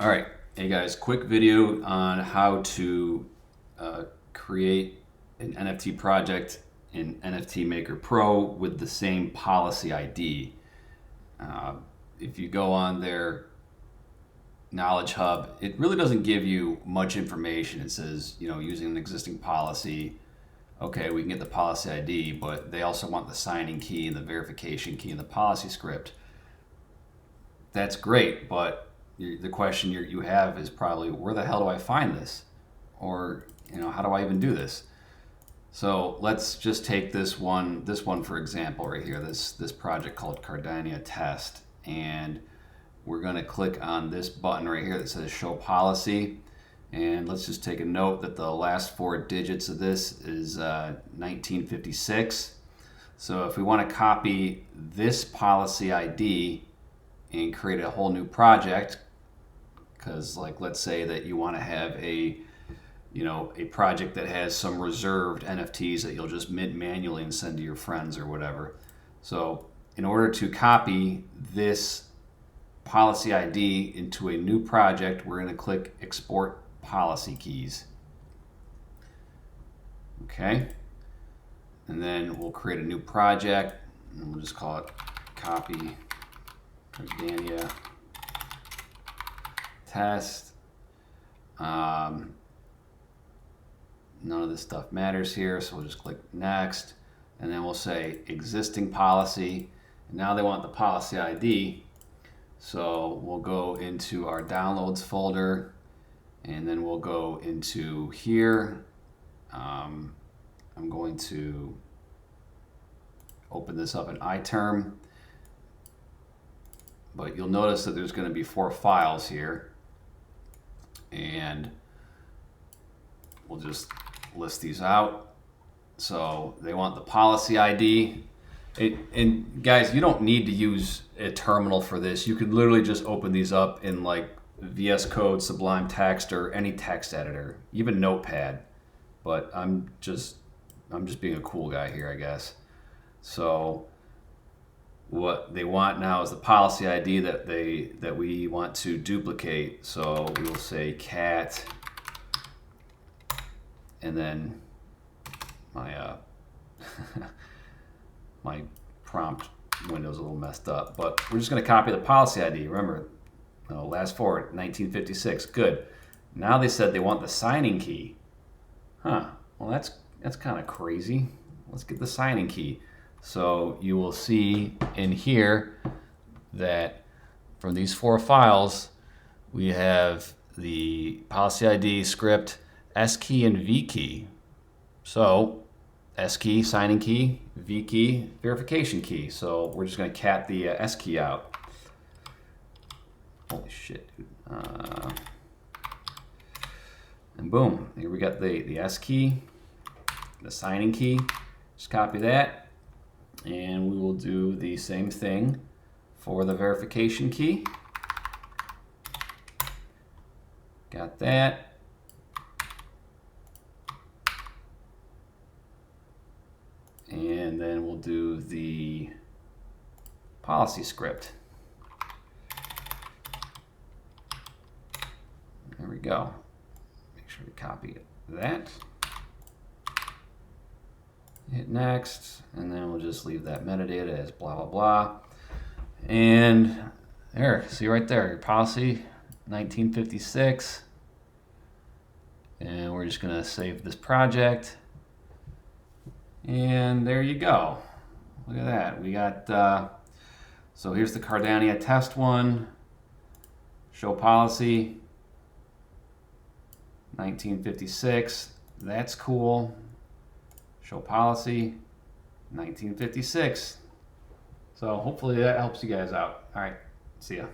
All right, hey guys, quick video on how to create an NFT project in NFT Maker Pro with the same policy ID. Uh, if you go on their Knowledge Hub, it really doesn't give you much information. It says, using an existing policy, okay, we can get the policy ID, but they also want the signing key and the verification key and the policy script. That's great, but the question you have is probably, where the hell do I find this? Or, how do I even do this? So let's just take this one for example right here, this project called Cardania Test. And we're going to click on this button right here that says Show Policy. And let's just take a note that the last four digits of this is 1956. So if we want to copy this policy ID and create a whole new project, because let's say that you want to have a project that has some reserved NFTs that you'll just mint manually and send to your friends or whatever. So in order to copy this policy ID into a new project, we're going to click Export Policy Keys. Okay, and then we'll create a new project and we'll just call it Copy Cardania Test. None of this stuff matters here, so we'll just click Next, and then we'll say Existing Policy. And now they want the policy ID, so we'll go into our Downloads folder, and then we'll go into here. I'm going to open this up in iTerm, but you'll notice that there's going to be 4 files here, and we'll just list these out. So they want the policy ID. And guys, you don't need to use a terminal for this. You could literally just open these up in VS Code, Sublime Text, or any text editor, even Notepad. But I'm just being a cool guy here, I guess. So what they want now is the policy ID that we want to duplicate. So we will say cat, and then my my prompt window is a little messed up, but we're just going to copy the policy ID. Remember, last four, 1956. Good. Now they said they want the signing key. Huh. Well, that's kind of crazy. Let's get the signing key. So you will see in here that from these 4 files, we have the policy ID, script, S key, and V key. So S key, signing key, V key, verification key. So we're just going to cat the S key out. Holy shit, dude. And boom, here we got the S key, the signing key. Just copy that. And we will do the same thing for the verification key. Got that. And then we'll do the policy script. There we go. Make sure we copy that. Hit next, and then we'll just leave that metadata as blah, blah, blah. And there, see right there, your policy, 1956. And we're just gonna save this project. And there you go. Look at that. We got, so here's the Cardania Test one. Show policy, 1956. That's cool. Show policy, 1956. So hopefully that helps you guys out. All right, see ya.